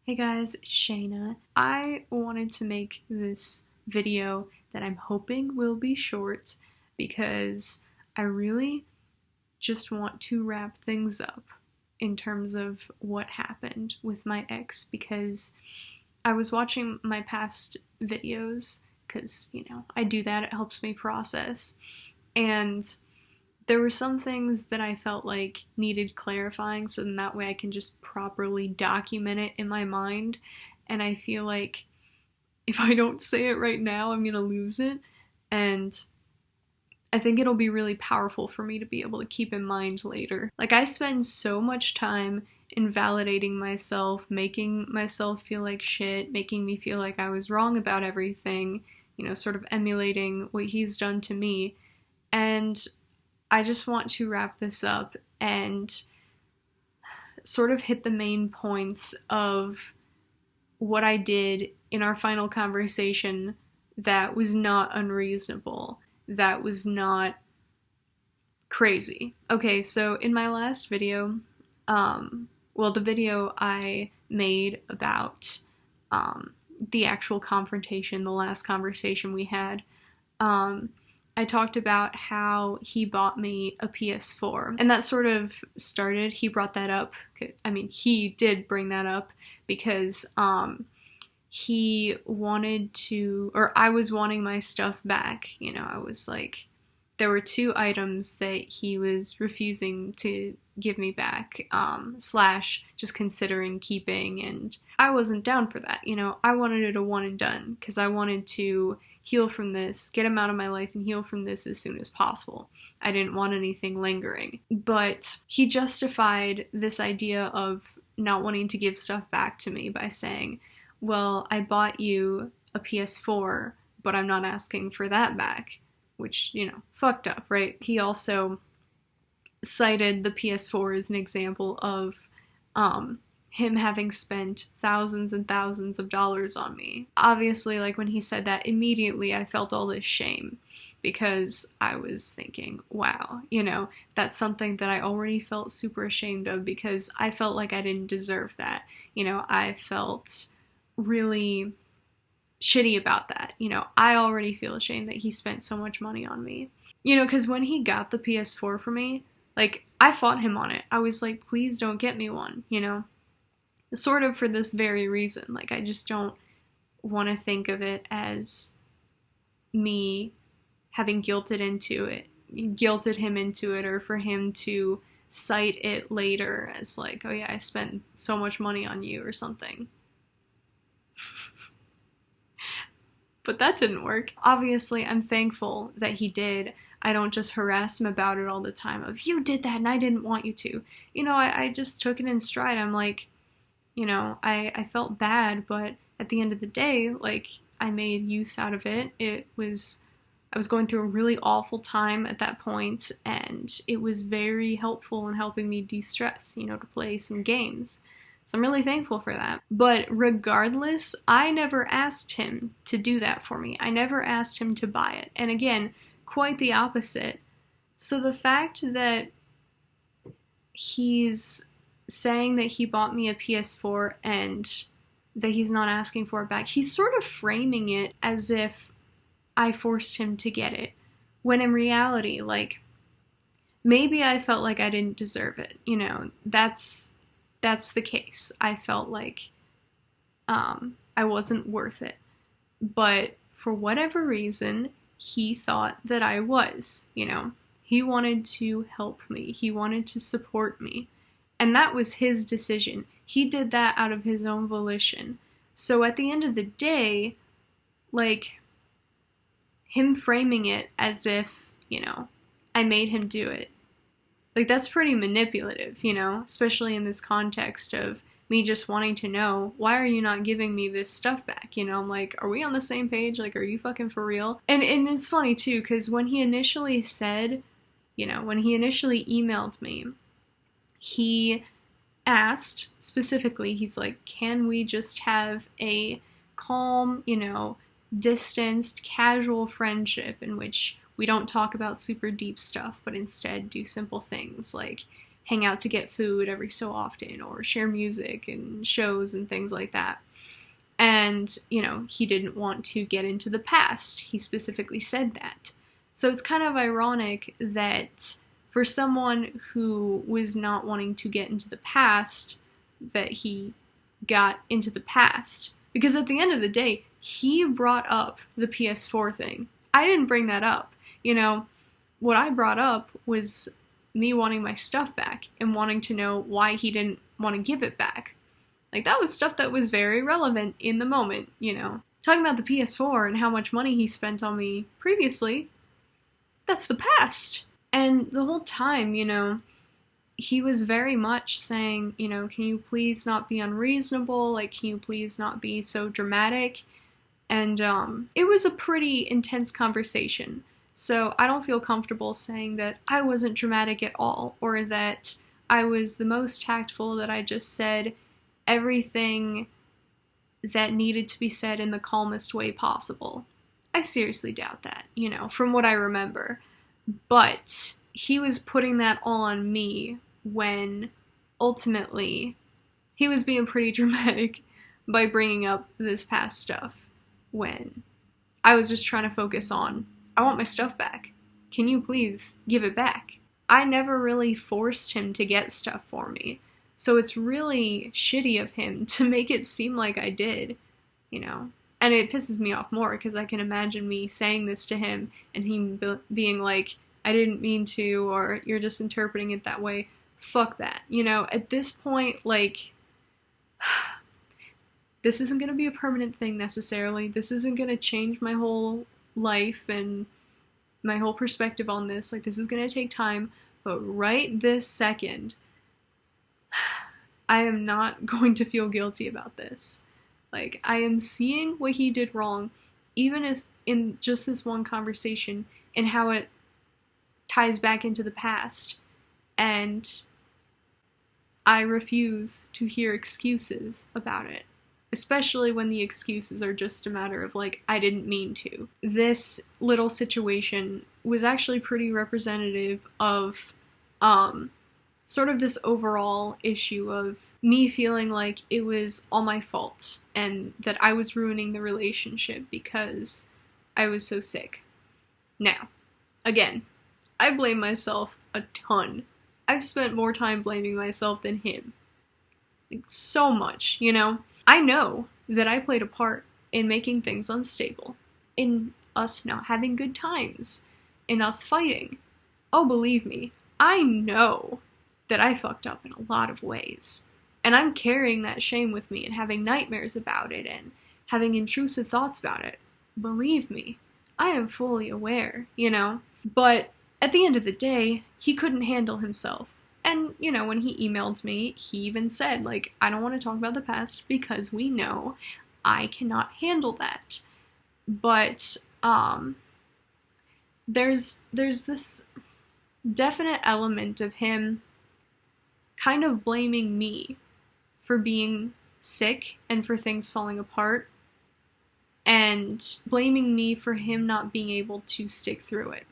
Hey guys, it's Shayna. I wanted to make this video that I'm hoping will be short because I really just want to wrap things up in terms of what happened with my ex, because I was watching my past videos because, I do that, it helps me process, and there were some things that I felt like needed clarifying, so then that way I can just properly document it in my mind. And I feel like if I don't say it right now, I'm gonna lose it. And I think it'll be really powerful for me to be able to keep in mind later. Like, I spend so much time invalidating myself, making myself feel like shit, making me feel like I was wrong about everything, sort of emulating what he's done to me. And I just want to wrap this up and sort of hit the main points of what I did in our final conversation that was not unreasonable, that was not crazy. Okay, so in my last video, the video I made about the actual confrontation, the last conversation we had, I talked about how he bought me a PS4, and that sort of started, he brought that up, he did bring that up because he wanted to, or I was wanting my stuff back. I was like, there were two items that he was refusing to give me back, slash just considering keeping, and I wasn't down for that. I wanted it a one and done because I wanted to heal from this, get him out of my life and heal from this as soon as possible. I didn't want anything lingering. But he justified this idea of not wanting to give stuff back to me by saying, well, I bought you a PS4, but I'm not asking for that back, which, fucked up, right? He also cited the PS4 as an example of him having spent thousands and thousands of dollars on me. Obviously, when he said that, immediately I felt all this shame because I was thinking, wow, that's something that I already felt super ashamed of because I felt like I didn't deserve that. I felt really shitty about that. I already feel ashamed that he spent so much money on me. Because when he got the PS4 for me, I fought him on it. I was like, please don't get me one, Sort of for this very reason. I just don't want to think of it as me having guilted him into it, or for him to cite it later as oh yeah, I spent so much money on you or something. But that didn't work. Obviously, I'm thankful that he did. I don't just harass him about it all the time of, you did that and I didn't want you to. I just took it in stride. I'm like, I felt bad, but at the end of the day, I made use out of it. I was going through a really awful time at that point, and it was very helpful in helping me de-stress, to play some games. So I'm really thankful for that. But regardless, I never asked him to do that for me. I never asked him to buy it. And again, quite the opposite. So the fact that he's saying that he bought me a PS4 and that he's not asking for it back, he's sort of framing it as if I forced him to get it, when in reality, maybe I felt like I didn't deserve it. That's the case. I felt like I wasn't worth it, but for whatever reason, he thought that I was. He wanted to help me, he wanted to support me. And that was his decision. He did that out of his own volition. So at the end of the day, him framing it as if, I made him do it, that's pretty manipulative, especially in this context of me just wanting to know, why are you not giving me this stuff back? I'm like, are we on the same page? Are you fucking for real? And it's funny too, because when he initially said, when he initially emailed me, he asked specifically, he's like, can we just have a calm, distanced, casual friendship in which we don't talk about super deep stuff, but instead do simple things like hang out to get food every so often or share music and shows and things like that. And, you know, he didn't want to get into the past. He specifically said that. So it's kind of ironic that for someone who was not wanting to get into the past, that he got into the past. Because at the end of the day, he brought up the PS4 thing. I didn't bring that up. You know, what I brought up was me wanting my stuff back and wanting to know why he didn't want to give it back. Like, that was stuff that was very relevant in the moment, you know. Talking about the PS4 and how much money he spent on me previously, that's the past. And the whole time, you know, he was very much saying, you know, can you please not be unreasonable? Like, can you please not be so dramatic? And it was a pretty intense conversation. So I don't feel comfortable saying that I wasn't dramatic at all, or that I was the most tactful, that I just said everything that needed to be said in the calmest way possible. I seriously doubt that, you know, from what I remember. But he was putting that all on me when ultimately he was being pretty dramatic by bringing up this past stuff, when I was just trying to focus on, I want my stuff back. Can you please give it back? I never really forced him to get stuff for me. So it's really shitty of him to make it seem like I did, you know. And it pisses me off more because I can imagine me saying this to him and him being like, I didn't mean to, or you're just interpreting it that way. Fuck that. You know, at this point, like, this isn't going to be a permanent thing necessarily. This isn't going to change my whole life and my whole perspective on this. Like, this is going to take time. But right this second, I am not going to feel guilty about this. Like, I am seeing what he did wrong, even if in just this one conversation, and how it ties back into the past. And I refuse to hear excuses about it. Especially when the excuses are just a matter of, like, I didn't mean to. This little situation was actually pretty representative of, sort of this overall issue of me feeling like it was all my fault and that I was ruining the relationship because I was so sick. Now, again, I blame myself a ton. I've spent more time blaming myself than him. Like, so much, you know? I know that I played a part in making things unstable, in us not having good times, in us fighting. Oh, believe me, I know that I fucked up in a lot of ways. And I'm carrying that shame with me and having nightmares about it and having intrusive thoughts about it. Believe me, I am fully aware, you know? But at the end of the day, he couldn't handle himself. And, you know, when he emailed me, he even said, like, I don't want to talk about the past because we know I cannot handle that. But, there's this definite element of him kind of blaming me for being sick and for things falling apart, and blaming me for him not being able to stick through it.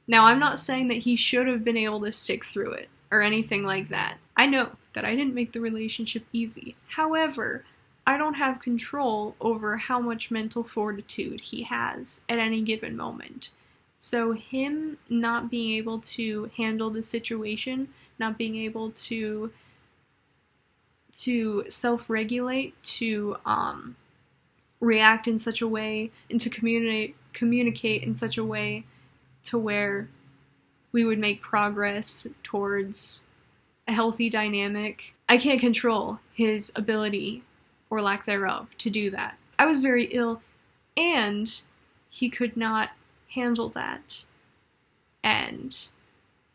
Now, I'm not saying that he should have been able to stick through it, or anything like that. I know that I didn't make the relationship easy. However, I don't have control over how much mental fortitude he has at any given moment. So him not being able to handle the situation, not being able to self-regulate, to react in such a way, and to communicate in such a way to where we would make progress towards a healthy dynamic. I can't control his ability, or lack thereof, to do that. I was very ill, and he could not handle that. And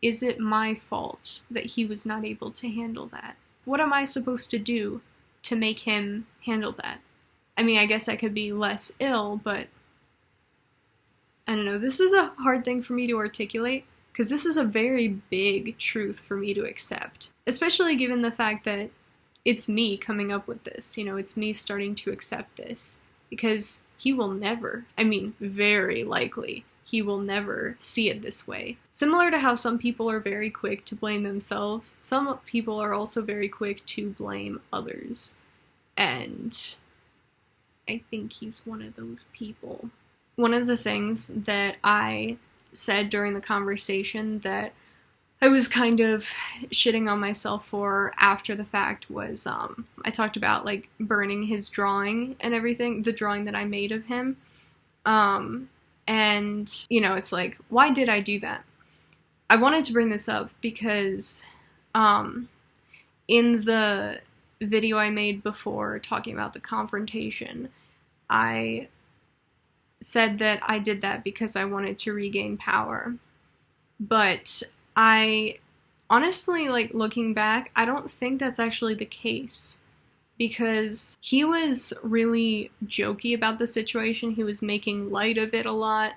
is it my fault that he was not able to handle that? What am I supposed to do to make him handle that? I mean, I guess I could be less ill, but I don't know. This is a hard thing for me to articulate, because this is a very big truth for me to accept. Especially given the fact that it's me coming up with this. You know, it's me starting to accept this. Because he will never, I mean, very likely, he will never see it this way. Similar to how some people are very quick to blame themselves, some people are also very quick to blame others. And I think he's one of those people. One of the things that I said during the conversation that I was kind of shitting on myself for after the fact was, I talked about, like, burning his drawing and everything, the drawing that I made of him. And, you know, it's like, why did I do that? I wanted to bring this up because, in the video I made before talking about the confrontation, I said that I did that because I wanted to regain power. But I honestly, like, looking back, I don't think that's actually the case, because he was really jokey about the situation. He was making light of it a lot.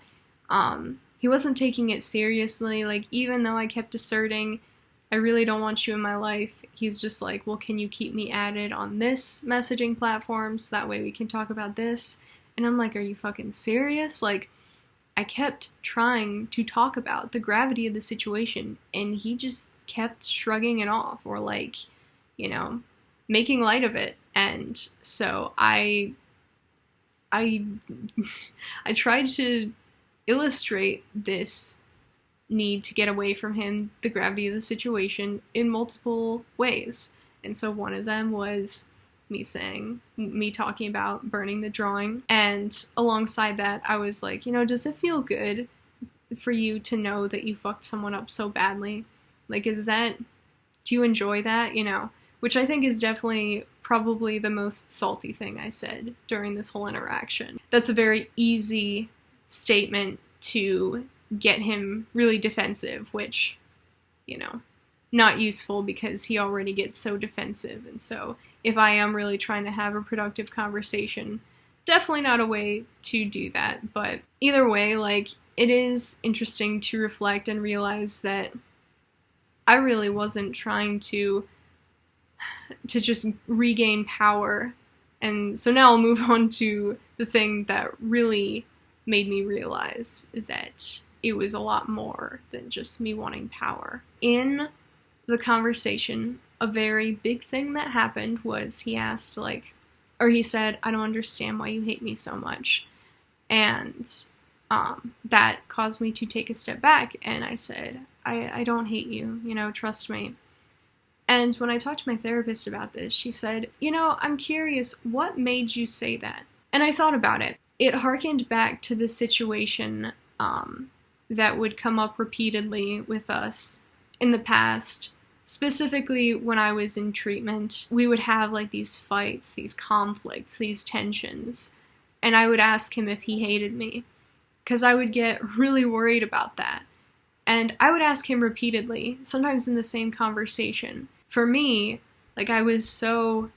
He wasn't taking it seriously. Like, even though I kept asserting, I really don't want you in my life, he's just like, well, can you keep me added on this messaging platform so that way we can talk about this? And I'm like, are you fucking serious? Like, I kept trying to talk about the gravity of the situation, and he just kept shrugging it off, or, like, you know, making light of it. And so I tried to illustrate this need to get away from him, the gravity of the situation, in multiple ways. And so one of them was me talking about burning the drawing. And alongside that, I was like, you know, does it feel good for you to know that you fucked someone up so badly? Like, do you enjoy that? You know, which I think is definitely probably the most salty thing I said during this whole interaction. That's a very easy statement to get him really defensive, which, you know, not useful because he already gets so defensive. And so if I am really trying to have a productive conversation, definitely not a way to do that. But either way, like, it is interesting to reflect and realize that I really wasn't trying to just regain power. And so now I'll move on to the thing that really made me realize that it was a lot more than just me wanting power. In the conversation, a very big thing that happened was he said, I don't understand why you hate me so much. And that caused me to take a step back, and I said, I don't hate you, you know, trust me. And when I talked to my therapist about this, she said, you know, I'm curious, what made you say that? And I thought about it. It harkened back to the situation that would come up repeatedly with us in the past. Specifically, when I was in treatment, we would have, like, these fights, these conflicts, these tensions, and I would ask him if he hated me, because I would get really worried about that. And I would ask him repeatedly, sometimes in the same conversation. For me, like, I was so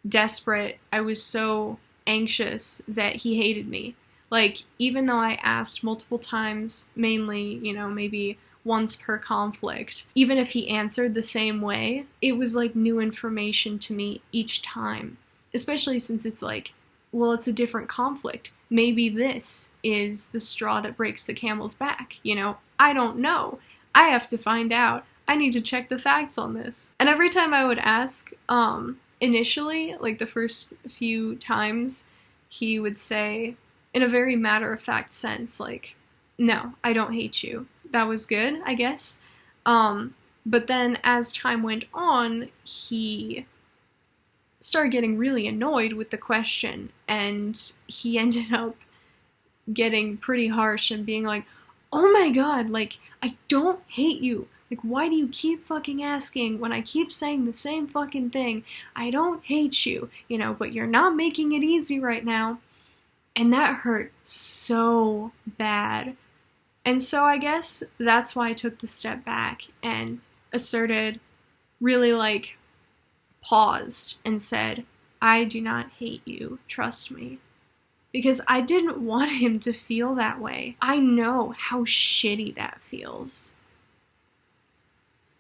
desperate, I was so anxious that he hated me. Like, even though I asked multiple times, mainly, you know, maybe once per conflict, even if he answered the same way, it was like new information to me each time. Especially since it's like, well, it's a different conflict. Maybe this is the straw that breaks the camel's back, you know? I don't know. I have to find out. I need to check the facts on this. And every time I would ask, initially, like the first few times, he would say, in a very matter-of-fact sense, like, no, I don't hate you. That was good, I guess. But then as time went on, he started getting really annoyed with the question, and he ended up getting pretty harsh and being like, oh my god, like, I don't hate you. Like, why do you keep fucking asking when I keep saying the same fucking thing? I don't hate you, you know, but you're not making it easy right now. And that hurt so bad. And so I guess that's why I took the step back and asserted, really, like, paused and said, I do not hate you, trust me. Because I didn't want him to feel that way. I know how shitty that feels.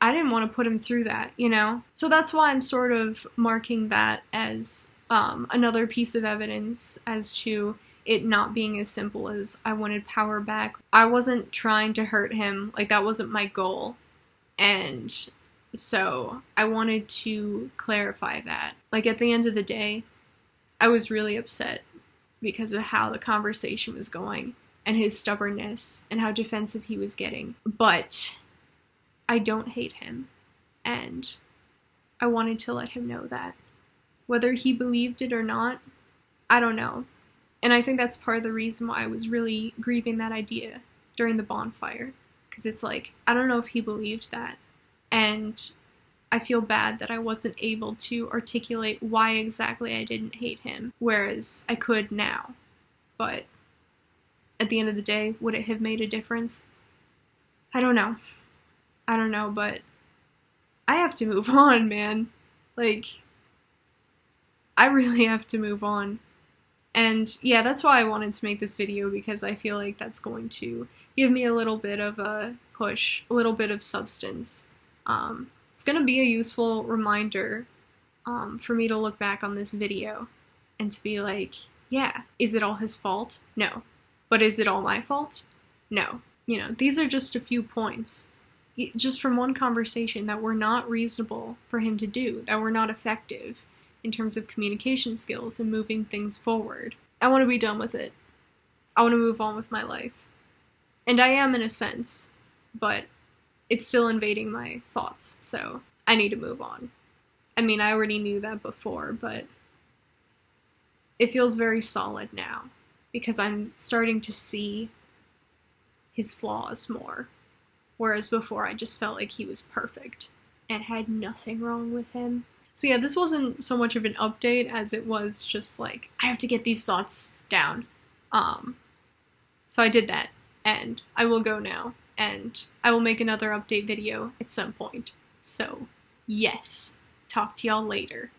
I didn't want to put him through that, you know? So that's why I'm sort of marking that as another piece of evidence as to it not being as simple as I wanted power back. I wasn't trying to hurt him, like that wasn't my goal. And so I wanted to clarify that. Like at the end of the day, I was really upset because of how the conversation was going and his stubbornness and how defensive he was getting. But I don't hate him, and I wanted to let him know that. Whether he believed it or not, I don't know. And I think that's part of the reason why I was really grieving that idea during the bonfire. Because it's like, I don't know if he believed that. And I feel bad that I wasn't able to articulate why exactly I didn't hate him, whereas I could now. But at the end of the day, would it have made a difference? I don't know. I don't know, but I have to move on, man. Like, I really have to move on. And yeah, that's why I wanted to make this video, because I feel like that's going to give me a little bit of a push, a little bit of substance. It's going to be a useful reminder for me to look back on this video and to be like, yeah, is it all his fault? No. But is it all my fault? No. You know, these are just a few points, just from one conversation, that were not reasonable for him to do, that were not effective in terms of communication skills and moving things forward. I want to be done with it. I want to move on with my life. And I am in a sense, but it's still invading my thoughts, so I need to move on. I mean, I already knew that before, but it feels very solid now, because I'm starting to see his flaws more. Whereas before I just felt like he was perfect and had nothing wrong with him. So yeah, this wasn't so much of an update as it was just like, I have to get these thoughts down. So I did that, and I will go now, and I will make another update video at some point. So yes, talk to y'all later.